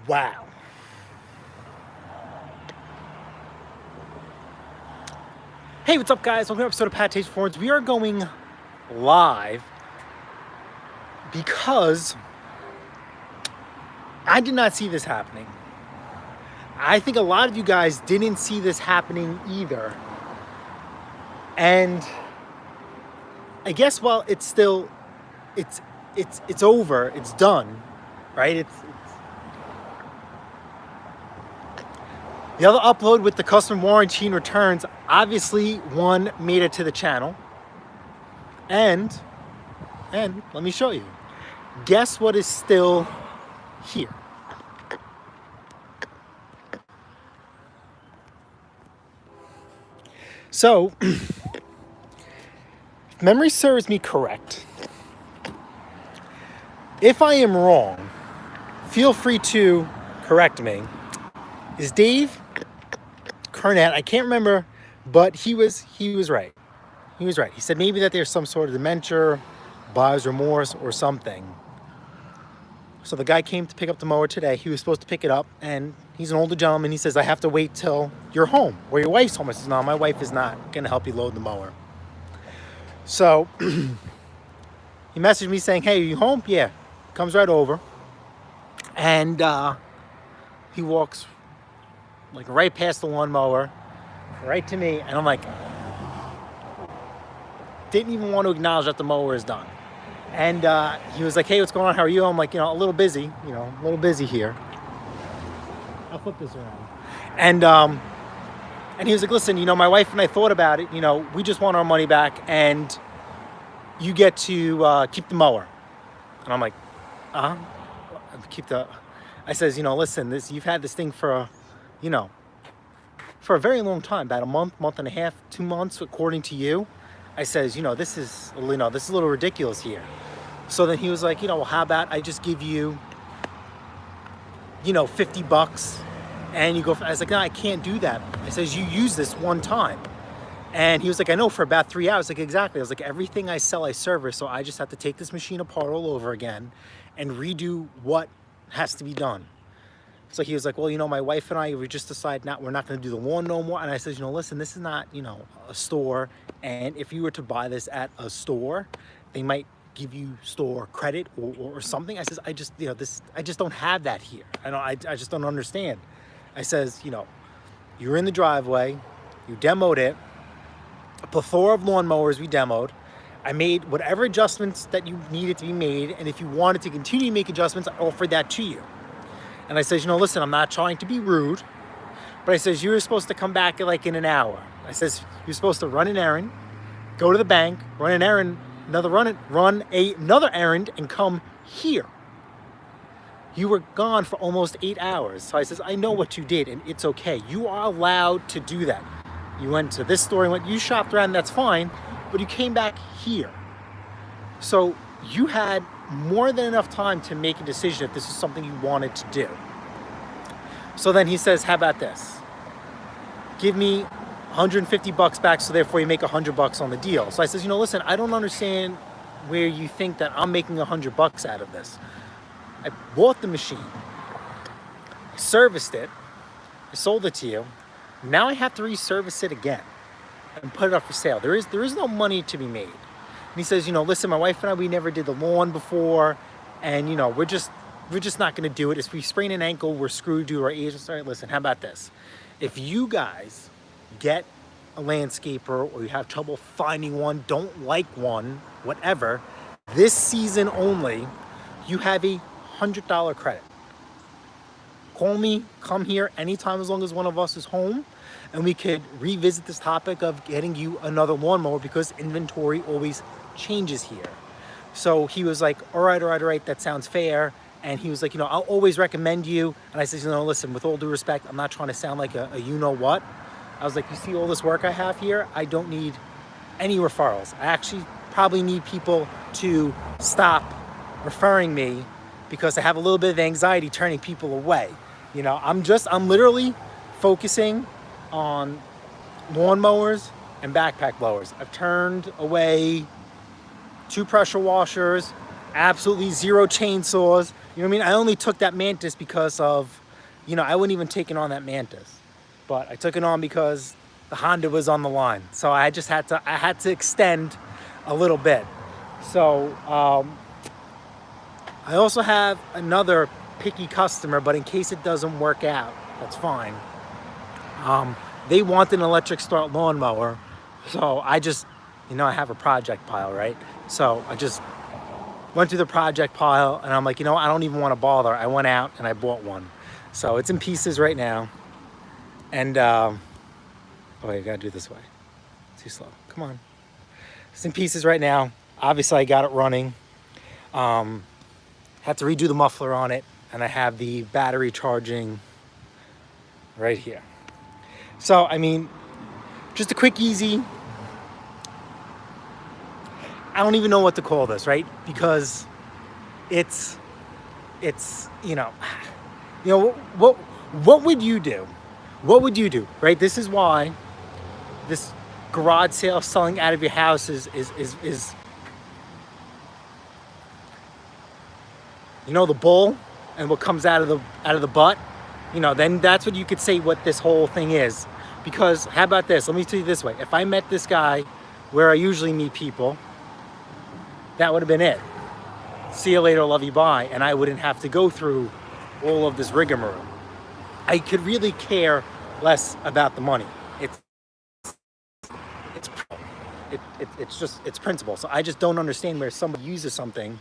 Wow. Hey, what's up, guys? Welcome to an episode of Pat Taste Performance. We are going live because I did not see this happening. I think a lot of you guys didn't see this happening either. And I guess, well, it's still, it's over. It's done, right? It's the other upload with the custom warranty and returns. Obviously, one made it to the channel, and let me show you. Guess what is still here? So, if memory serves me correct, if I am wrong, feel free to correct me. Is Dave Cornett? I can't remember, but he was right. He was right. He said maybe that there's some sort of dementia, buyer's remorse, or something. So the guy came to pick up the mower today. He was supposed to pick it up, and he's an older gentleman. He says, I have to wait till you're home, or your wife's home. I says, no, my wife is not going to help you load the mower. So he messaged me saying, hey, are you home? Yeah. Comes right over. And he walks like right past the lawnmower, right to me. And I'm like, didn't even want to acknowledge that the mower is done. And he was like, hey, what's going on? How are you? I'm like, a little busy, a little busy here. I'll flip this around. And he was like, listen, my wife and I thought about it. We just want our money back, and you get to keep the mower. And I'm like, I says, listen, you've had this thing for a very long time, about a month and a half, 2 months, according to you. I says, this is a little ridiculous here. So then he was like, well, how about I just give you, $50, and you go. I was like, no, I can't do that. I says, you use this one time. And he was like, I know, for about 3 hours. Like, exactly. I was like, everything I sell, I service. So I just have to take this machine apart all over again and redo what has to be done. So he was like, well, my wife and I, we just decided we're not going to do the lawn no more. And I said, listen, this is not, a store. And if you were to buy this at a store, they might give you store credit or something. I says, I just don't have that here. I just don't understand. I says, you were in the driveway, you demoed it, a plethora of lawnmowers we demoed. I made whatever adjustments that you needed to be made. And if you wanted to continue to make adjustments, I offered that to you. And I says, listen, I'm not trying to be rude, but I says, you were supposed to come back in an hour. I says, you're supposed to run an errand, go to the bank, run an errand, run another errand, and come here. You were gone for almost 8 hours. So I says, I know what you did, and it's okay. You are allowed to do that. You went to this store, you shopped around, that's fine, but you came back here. So you had more than enough time to make a decision if this is something you wanted to do. So then he says, how about this? Give me $150 back, so therefore you make $100 on the deal. So I says, listen, I don't understand where you think that I'm making $100 out of this. I bought the machine, serviced it, I sold it to you. Now I have to reservice it again and put it up for sale. There is no money to be made. And he says, listen, my wife and I, we never did the lawn before, and we're just not going to do it. If we sprain an ankle, we're screwed due to our age. Sorry, listen, how about this? If you guys get a landscaper, or you have trouble finding one, don't like one, whatever, this season only, you have a $100 credit. Call me, come here anytime, as long as one of us is home, and we could revisit this topic of getting you another lawnmower, because inventory always changes here. So he was like, all right, that sounds fair. And he was like, I'll always recommend you. And I said, listen, with all due respect, I'm not trying to sound like a you-know-what. I was like, you see all this work I have here? I don't need any referrals. I actually probably need people to stop referring me, because I have a little bit of anxiety turning people away. I'm literally focusing on lawnmowers and backpack blowers. I've turned away 2 pressure washers, absolutely 0 chainsaws, You know what I mean? I only took that Mantis because of, I wouldn't even taken on that Mantis, but I took it on because the Honda was on the line. So I had to extend a little bit. So I also have another picky customer, but in case it doesn't work out, that's fine. They want an electric start lawnmower, so I just, I have a project pile, right? So I just went through the project pile, and I'm like, I don't even want to bother. I went out and I bought one. So it's in pieces right now. And, oh, wait, I gotta do it this way. Too slow. Come on. It's in pieces right now. Obviously, I got it running. Had to redo the muffler on it, and I have the battery charging right here. So, I mean, just a quick, easy, I don't even know what to call this, right? Because it's what would you do? What would you do, right? This is why this garage sale selling out of your house is the bull and what comes out of the butt. Then that's what you could say what this whole thing is. Because how about this? Let me tell you this way. If I met this guy where I usually meet people, that would have been it. See you later, love you, bye. And I wouldn't have to go through all of this rigmarole. I could really care less about the money. It's principle. So I just don't understand where somebody uses something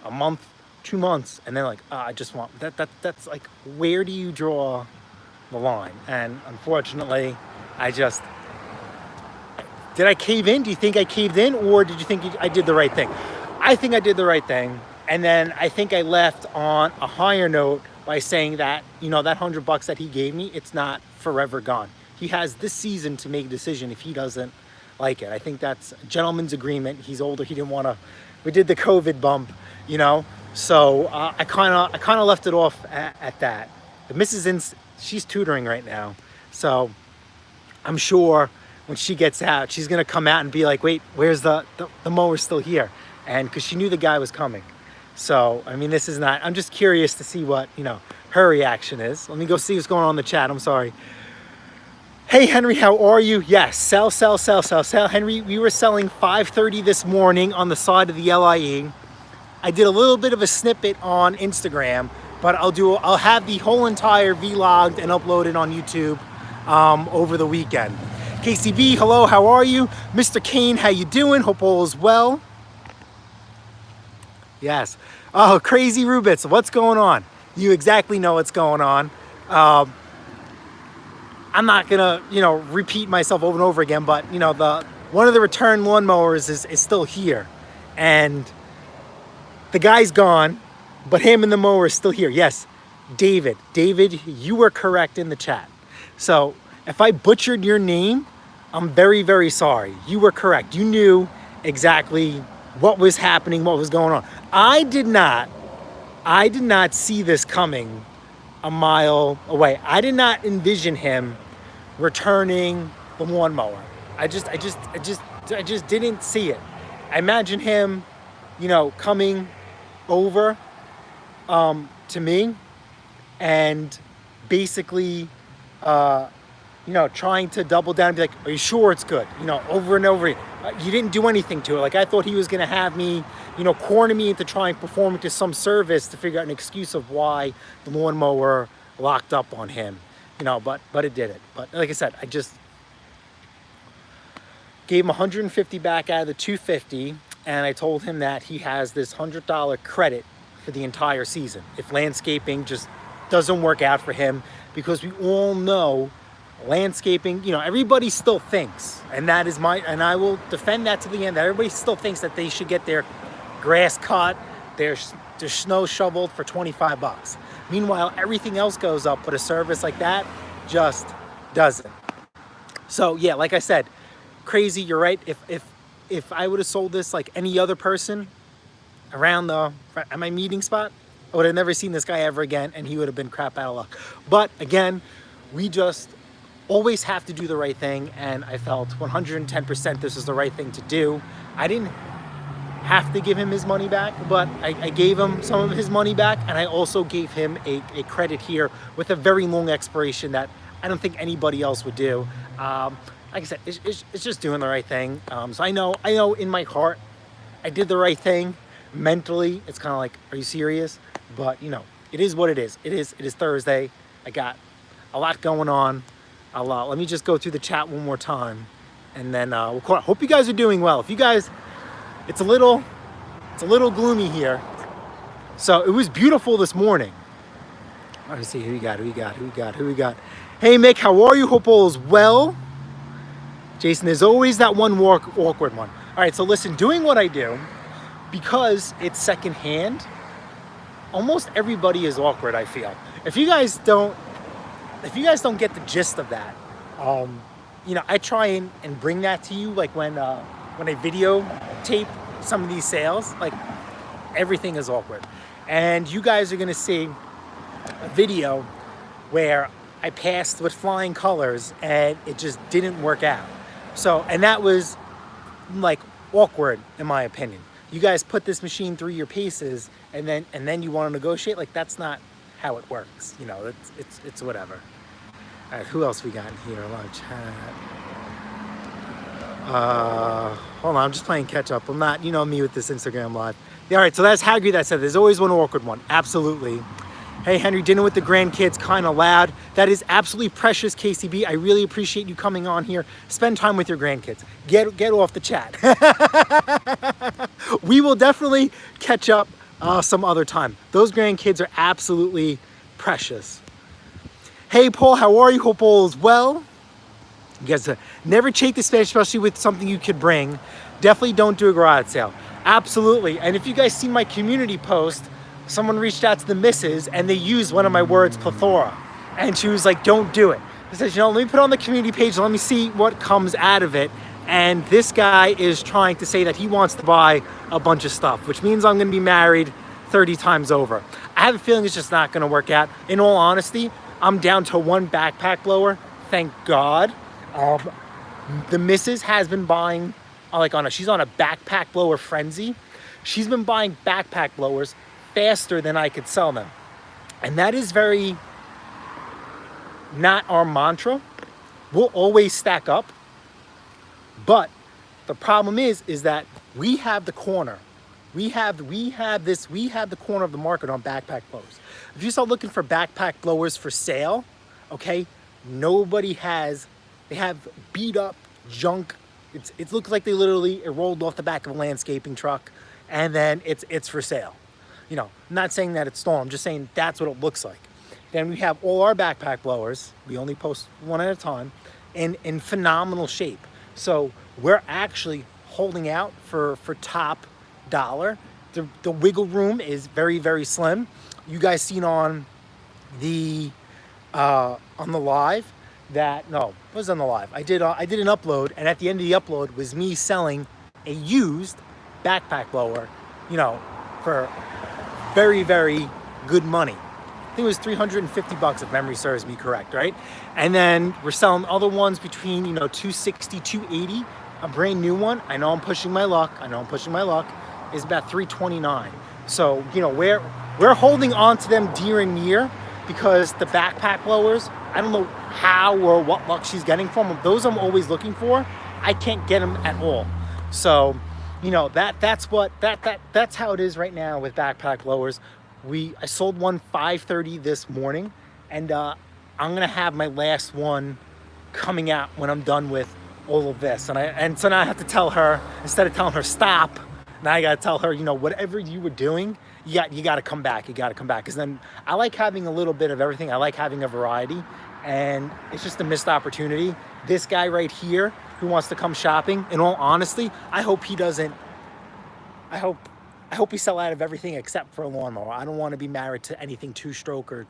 a month, 2 months, and they're like, I just want that. That's like, where do you draw the line? And unfortunately, did I cave in? Do you think I caved in, or did you think I did the right thing? I think I did the right thing, and then I think I left on a higher note by saying that, that $100 that he gave me, it's not forever gone. He has this season to make a decision if he doesn't like it. I think that's a gentleman's agreement. He's older. He didn't want to. We did the COVID bump, So I kind of left it off at that. The Mrs. She's tutoring right now, so I'm sure when she gets out, she's gonna come out and be like, "Wait, where's the mower still here?" And because she knew the guy was coming. So I mean, this is not. I'm just curious to see what her reaction is. Let me go see what's going on in the chat. I'm sorry. Hey Henry, how are you? Yes, sell. Henry, we were selling 5:30 this morning on the side of the LIE. I did a little bit of a snippet on Instagram, but I'll have the whole entire vlogged and uploaded on YouTube over the weekend. KCB, hello, how are you? Mr. Kane, how you doing? Hope all is well. Yes. Oh, Crazy Rubits, what's going on? You exactly know what's going on. I'm not gonna, repeat myself over and over again, but one of the return lawnmowers is still here, and the guy's gone, but him and the mower is still here. Yes, David, you were correct in the chat. So if I butchered your name, I'm very, very sorry. You were correct. You knew exactly what was happening, what was going on. I did not see this coming a mile away. I did not envision him returning the lawnmower. I just didn't see it. I imagine him, coming over to me and basically trying to double down and be like, are you sure it's good? Over and over. You didn't do anything to it. Like, I thought he was going to have me, corner me into trying to perform it to some service to figure out an excuse of why the lawnmower locked up on him, but it didn't. But like I said, I just gave him 150 back out of the 250, and I told him that he has this $100 credit for the entire season if landscaping just doesn't work out for him, because we all know landscaping, everybody still thinks, and I will defend that to the end, that everybody still thinks that they should get their grass cut, their snow shoveled for $25. Meanwhile, everything else goes up, but a service like that just doesn't. So yeah, like I said, Crazy, you're right. If I would have sold this like any other person at my meeting spot, I would have never seen this guy ever again, and he would have been crap out of luck. But again, we just always have to do the right thing, and I felt 110% this was the right thing to do. I didn't have to give him his money back, but I gave him some of his money back, and I also gave him a credit here with a very long expiration that I don't think anybody else would do. Like I said, it's just doing the right thing. So I know in my heart, I did the right thing. Mentally, it's kind of like, are you serious? But you know, it is what it is. It is Thursday. I got a lot going on. A lot. Let me just go through the chat one more time, and then we'll call it. Hope you guys are doing well. If you guys, it's a little gloomy here. So it was beautiful this morning. Let's see who we got. Hey Mick, how are you? Hope all is well. Jason, there's always that one awkward one. All right, so listen, doing what I do, because it's secondhand, almost everybody is awkward, I feel. If you guys don't get the gist of that, you know, I try and bring that to you, like when I videotape some of these sales, like everything is awkward. And you guys are gonna see a video where I passed with flying colors and it just didn't work out. So, and that was like awkward in my opinion. You guys put this machine through your paces and then you want to negotiate. Like, that's not how it works. You know, it's whatever. All right, who else we got in here? A lot of chat. Hold on, I'm just playing catch up. I'm not, you know me with this Instagram live. Yeah, all right, so that's Hagrid that said there's always one awkward one. Absolutely. Hey Henry, dinner with the grandkids, kind of loud. That is absolutely precious, KCB. I really appreciate you coming on here. Spend time with your grandkids. Get off the chat. We will definitely catch up some other time. Those grandkids are absolutely precious. Hey Paul, how are you? Hope all is well. You guys never take the space, especially with something you could bring. Definitely don't do a garage sale. Absolutely. And if you guys see my community post, someone reached out to the missus and they used one of my words, plethora. And she was like, don't do it. I said, you know, let me put it on the community page. Let me see what comes out of it. And this guy is trying to say that he wants to buy a bunch of stuff, which means I'm going to be married 30 times over. I have a feeling it's just not going to work out. In all honesty, I'm down to one backpack blower. Thank God. The missus has been buying, she's on a backpack blower frenzy. She's been buying backpack blowers faster than I could sell them. And that is very not our mantra. We'll always stack up. But the problem is that we have the corner. We have the corner of the market on backpack blowers. If you start looking for backpack blowers for sale, okay, they have beat up junk. It looks like it rolled off the back of a landscaping truck, and then it's for sale. You know, I'm not saying that it's stolen, I'm just saying that's what it looks like. Then we have all our backpack blowers, we only post one at a time, in phenomenal shape. So we're actually holding out for top dollar. The wiggle room is very, very slim. You guys seen on the live it was on the live. I did an upload, and at the end of the upload was me selling a used backpack blower, you know, for very, very good money. I think it was $350 if memory serves me correct, right? And then we're selling other ones between, you know, $260, $280. A brand new one, I know I'm pushing my luck, is about $329. So, you know, we're holding on to them dear and near, because the backpack blowers, I don't know how or what luck she's getting from them. Those I'm always looking for, I can't get them at all. So, you know, that's how it is right now with backpack blowers. I sold one 5:30 this morning, and I'm gonna have my last one coming out when I'm done with all of this. And so now I have to tell her, instead of telling her stop, now I gotta tell her, you know, whatever you were doing, you gotta come back. Because then I like having a little bit of everything. I like having a variety, and it's just a missed opportunity. This guy right here who wants to come shopping, in all honesty, I hope we sell out of everything except for a lawnmower. I don't want to be married to anything two-stroke or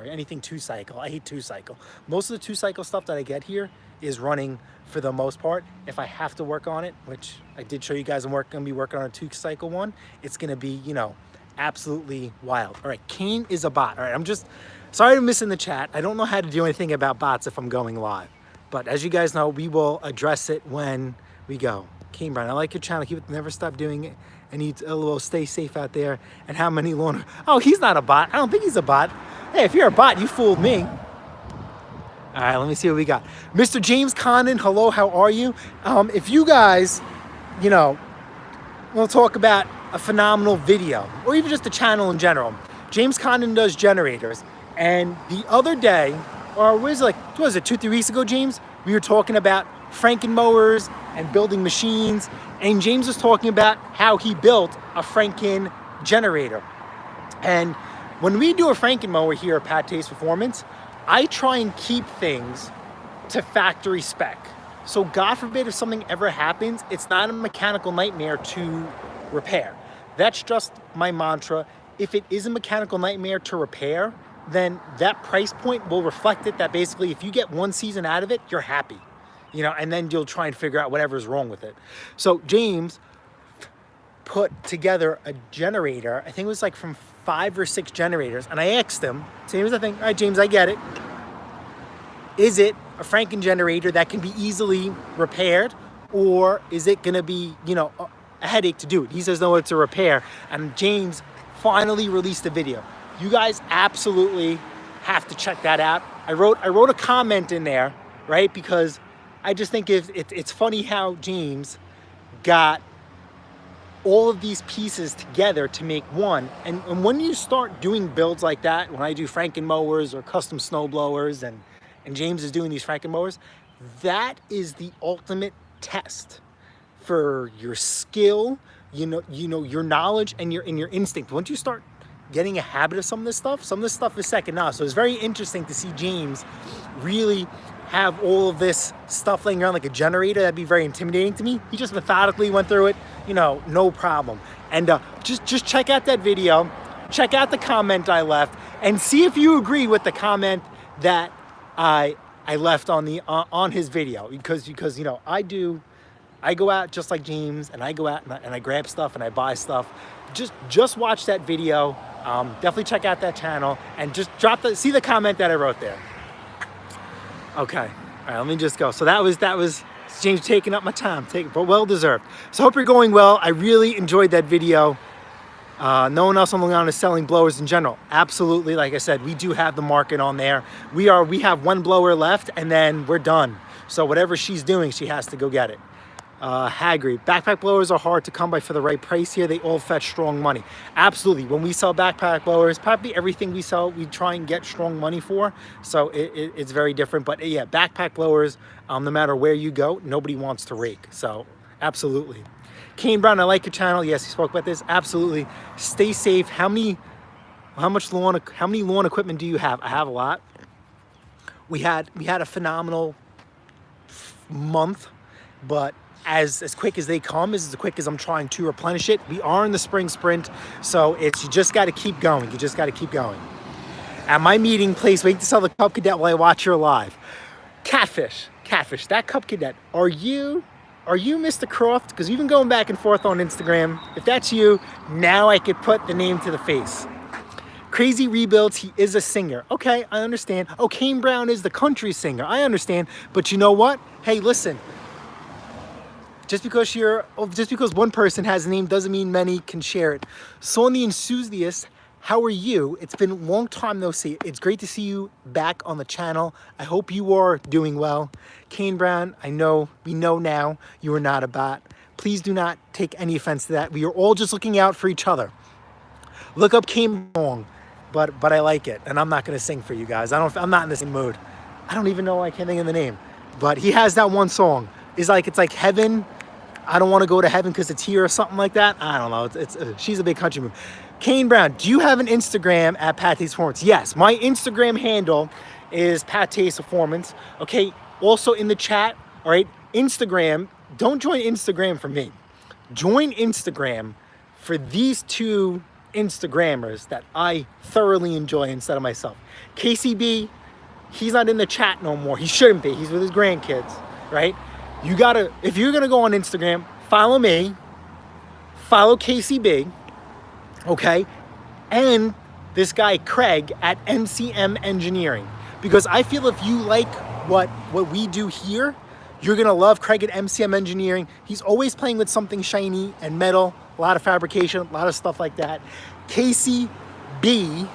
anything two-cycle. I hate two-cycle. Most of the two-cycle stuff that I get here is running for the most part. If I have to work on it, which I did show you guys, I'm going to be working on a two-cycle one, it's going to be, you know, absolutely wild. All right, Kane is a bot. All right, I'm just sorry to miss in the chat. I don't know how to do anything about bots if I'm going live. But as you guys know, we will address it when we go. Kane Brown, I like your channel. Keep it, never stop doing and he's a little stay safe out there. And how many lawn? Oh, he's not a bot. I don't think he's a bot. Hey, if you're a bot, you fooled me. All right, let me see what we got. Mr. James Condon, hello, how are you? If you guys, you know, we'll talk about a phenomenal video, or even just the channel in general. James Condon does generators, and the other day, or was it 2-3 weeks ago, James? We were talking about Franken-mowers and building machines, and James was talking about how he built a Franken generator. And when we do a Franken-mower here at Pat Taste Performance, I try and keep things to factory spec. So God forbid if something ever happens, it's not a mechanical nightmare to repair. That's just my mantra. If it is a mechanical nightmare to repair, then that price point will reflect it, that basically if you get one season out of it, you're happy, you know, and then you'll try and figure out whatever's wrong with it. So James put together a generator, I think it was like from 5 or 6 generators, and I asked him, same as the thing, all right, James, I get it. Is it a Franken generator that can be easily repaired, or is it gonna be, you know, a headache to do it? He says, no, it's a repair, and James finally released a video. You guys absolutely have to check that out. I wrote a comment in there, right? Because I just think it's funny how James got all of these pieces together to make one. And when you start doing builds like that, when I do Franken mowers or custom snow blowers, and James is doing these Franken mowers, that is the ultimate test for your skill, you know, your knowledge and your instinct. Once you start getting a habit of some of this stuff is second now. So it's very interesting to see James really have all of this stuff laying around like a generator. That'd be very intimidating to me. He just methodically went through it, you know, no problem. And just check out that video, check out the comment I left, and see if you agree with the comment that I left on the on his video, because you know, I go out just like James, and I go out and I grab stuff and I buy stuff. Just watch that video. Definitely check out that channel and just see the comment that I wrote there. Okay, all right, let me just go. So that was James taking up my time, but well deserved. So hope you're going well. I really enjoyed that video. No one else on the line is selling blowers in general. Absolutely, like I said, we do have the market on there. We have one blower left, and then we're done. So whatever she's doing, she has to go get it. Hagrid, backpack blowers are hard to come by for the right price here. They all fetch strong money. Absolutely. When we sell backpack blowers, probably everything we sell, we try and get strong money for. So it's very different. But yeah, backpack blowers, no matter where you go, nobody wants to rake. So absolutely. Kane Brown, I like your channel. Yes, he spoke about this. Absolutely. Stay safe. How many lawn equipment do you have? I have a lot. We had a phenomenal month, but as quick as they come is as quick as I'm trying to replenish it. We are in the spring sprint, so you just got to keep going. You just got to keep going. At my meeting place, waiting to sell the Cub Cadet while I watch your live. Catfish, that Cub Cadet. Are you Mr. Croft? Because we've been going back and forth on Instagram. If that's you, now I could put the name to the face. Crazy Rebuilds, he is a singer. Okay, I understand. Oh, Kane Brown is the country singer. I understand. But you know what? Hey, listen. Just because one person has a name doesn't mean many can share it. So on the enthusiast, how are you? It's been a long time no see. It's great to see you back on the channel. I hope you are doing well. Kane Brown, we know now you are not a bot. Please do not take any offense to that. We are all just looking out for each other. Look up Kane Brown, but I like it, and I'm not gonna sing for you guys. I'm not in the same mood. I don't even know why I can't think of the name, but he has that one song. It's like Heaven. I don't want to go to heaven because it's here or something like that. I don't know. She's a big country move. Kane Brown, do you have an Instagram at Pat Taste Performance? Yes, my Instagram handle is Pat Taste Performance. Okay, also in the chat, all right, Instagram, don't join Instagram for me. Join Instagram for these two Instagrammers that I thoroughly enjoy instead of myself. KCB, he's not in the chat no more. He shouldn't be. He's with his grandkids, right? You gotta, if you're gonna go on Instagram, follow me, follow KCB, okay? And this guy, Craig, at MCM Engineering. Because I feel if you like what we do here, you're gonna love Craig at MCM Engineering. He's always playing with something shiny and metal a lot of fabrication, a lot of stuff like that. Casey B,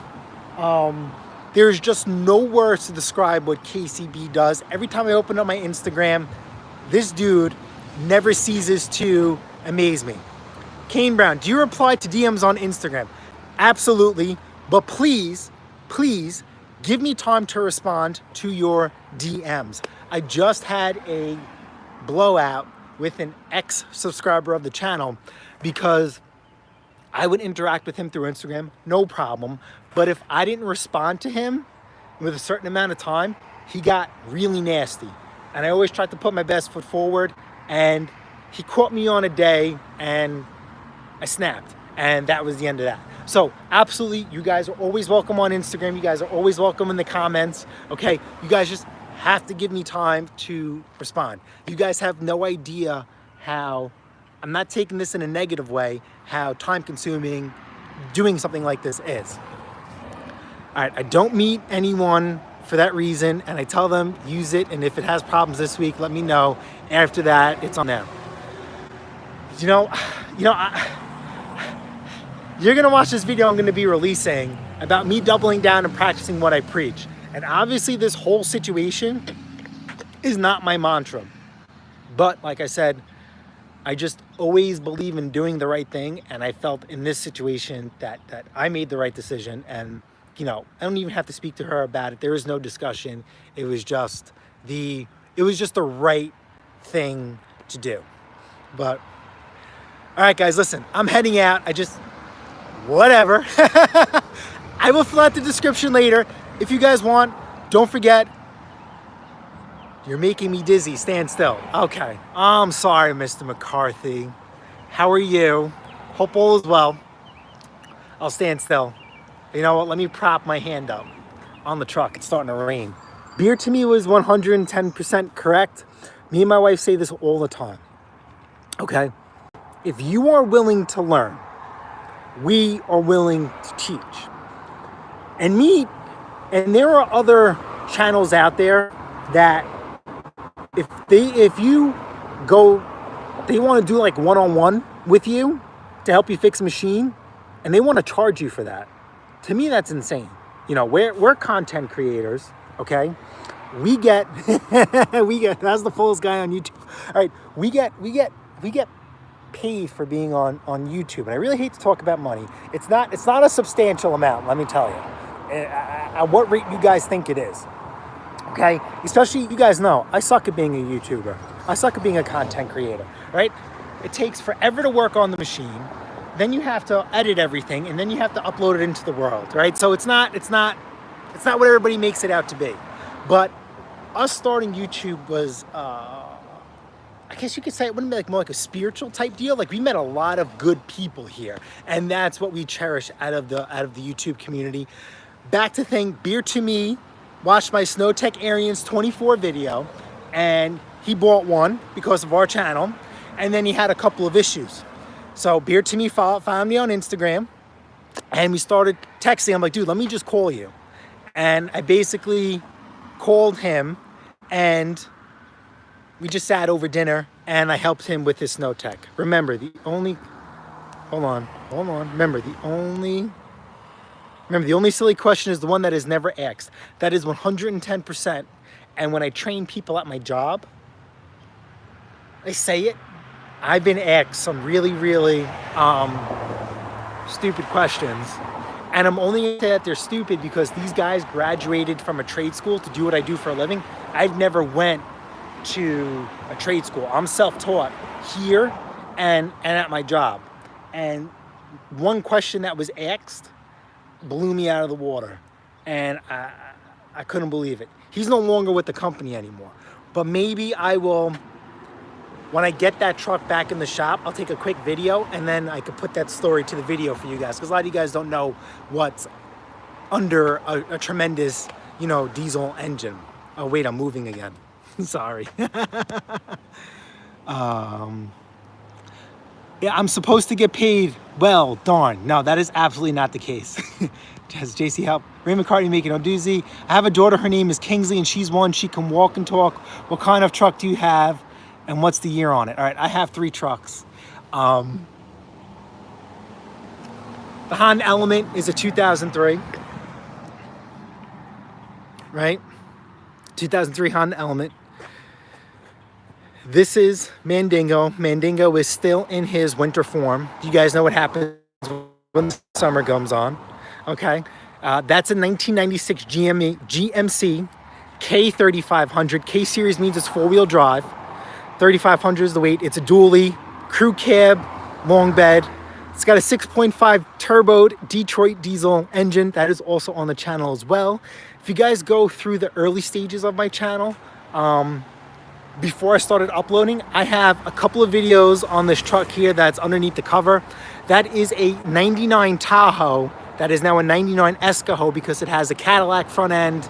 there's just no words to describe what Casey B does. Every time I open up my Instagram, this dude never ceases to amaze me. Kane Brown, do you reply to DMs on Instagram? Absolutely, but please give me time to respond to your DMs. I just had a blowout with an ex-subscriber of the channel because I would interact with him through Instagram, no problem. But if I didn't respond to him with a certain amount of time, he got really nasty. And I always tried to put my best foot forward, and he caught me on a day and I snapped. And that was the end of that. So absolutely, you guys are always welcome on Instagram. You guys are always welcome in the comments. Okay, you guys just have to give me time to respond. You guys have no idea how, I'm not taking this in a negative way, how time consuming doing something like this is. All right, I don't meet anyone for that reason, and I tell them use it, and if it has problems this week, let me know. After that, it's on them. You're gonna watch this video I'm gonna be releasing about me doubling down and practicing what I preach. And obviously this whole situation is not my mantra. But like I said, I just always believe in doing the right thing. And I felt in this situation that I made the right decision. And I don't even have to speak to her about it. There was no discussion. It was just the right thing to do. But all right, guys, listen, I'm heading out. Whatever. I will fill out the description later. If you guys want, don't forget, you're making me dizzy. Stand still. Okay. I'm sorry, Mr. McCarthy. How are you? Hope all is well. I'll stand still. You know what? Let me prop my hand up on the truck. It's starting to rain. Beer to me was 110% correct. Me and my wife say this all the time. Okay? If you are willing to learn, we are willing to teach. And there are other channels out there that if you go, they want to do like one-on-one with you to help you fix a machine, and they want to charge you for that. To me, that's insane. We're content creators, okay? We get that's the fullest guy on YouTube. All right, we get paid for being on YouTube, and I really hate to talk about money. It's not a substantial amount, let me tell you. At what rate you guys think it is, okay? Especially, you guys know, I suck at being a YouTuber. I suck at being a content creator, right? It takes forever to work on the machine. Then you have to edit everything, and then you have to upload it into the world, right? So it's not what everybody makes it out to be. But us starting YouTube was, I guess you could say it wouldn't be more like a spiritual type deal. Like, we met a lot of good people here, and that's what we cherish out of the YouTube community. Back to thing, Beer to Me watched my SnowTech Arians 24 video, and he bought one because of our channel, and then he had a couple of issues. So Beer to Me found me on Instagram, and we started texting. I'm like, dude, let me just call you. And I basically called him, and we just sat over dinner, and I helped him with his SnowTech. Remember, the only silly question is the one that is never asked. That is 110%. And when I train people at my job, I say it. I've been asked some really, really stupid questions. And I'm only going to say that they're stupid because these guys graduated from a trade school to do what I do for a living. I've never went to a trade school. I'm self-taught here and at my job. And one question that was asked blew me out of the water, and I couldn't believe it. He's no longer with the company anymore, but maybe I will, when I get that truck back in the shop, I'll take a quick video, and then I could put that story to the video for you guys, because a lot of you guys don't know what's under a tremendous, diesel engine. Oh wait, I'm moving again. Sorry. Yeah, I'm supposed to get paid. Well, darn. No, that is absolutely not the case. Has JC help? Ray McCartney making a doozy. I have a daughter. Her name is Kingsley, and she's one. She can walk and talk. What kind of truck do you have, and what's the year on it? All right, I have 3 trucks. The Honda Element is a 2003, right? 2003 Honda Element. This is Mandingo. Mandingo is still in his winter form. You guys know what happens when the summer comes on, okay? That's a 1996 GMC K3500. K series means it's four-wheel drive. 3500 is the weight. It's a dually, crew cab, long bed. It's got a 6.5 turboed Detroit diesel engine. That is also on the channel as well. If you guys go through the early stages of my channel, before I started uploading, I have a couple of videos on this truck here that's underneath the cover. That is a 99 Tahoe that is now a 99 Escahoe because it has a Cadillac front end,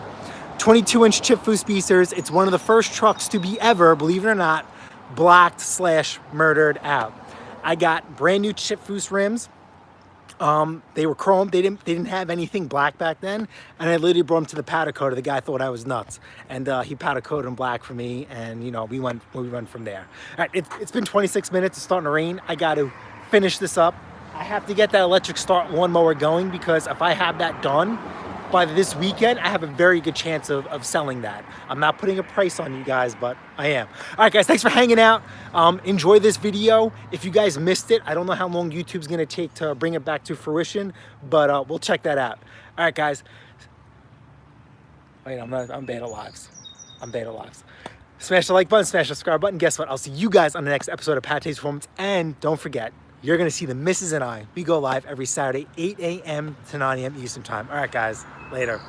22-inch chip foo speakers. It's one of the first trucks to be ever, believe it or not, blacked / murdered out. I got brand new chip foose rims. They were chrome. They didn't have anything black back then, and I literally brought them to the powder coater. The guy thought I was nuts, and he powder coated them black for me, and you know we went from there. All right, it's been 26 minutes. It's starting to rain. I got to finish this up. I have to get that electric start lawnmower going because if I have that done by this weekend, I have a very good chance of selling that. I'm not putting a price on you guys, but I am. All right, guys, thanks for hanging out. Enjoy this video. If you guys missed it, I don't know how long YouTube's gonna take to bring it back to fruition, but we'll check that out. All right, guys. Wait, I'm bad at lives. I'm bad at lives. Smash the like button, smash the subscribe button. Guess what? I'll see you guys on the next episode of Pate's Performance. And don't forget, you're gonna see the missus and I. We go live every Saturday, 8 a.m. to 9 a.m. Eastern time. All right, guys, later.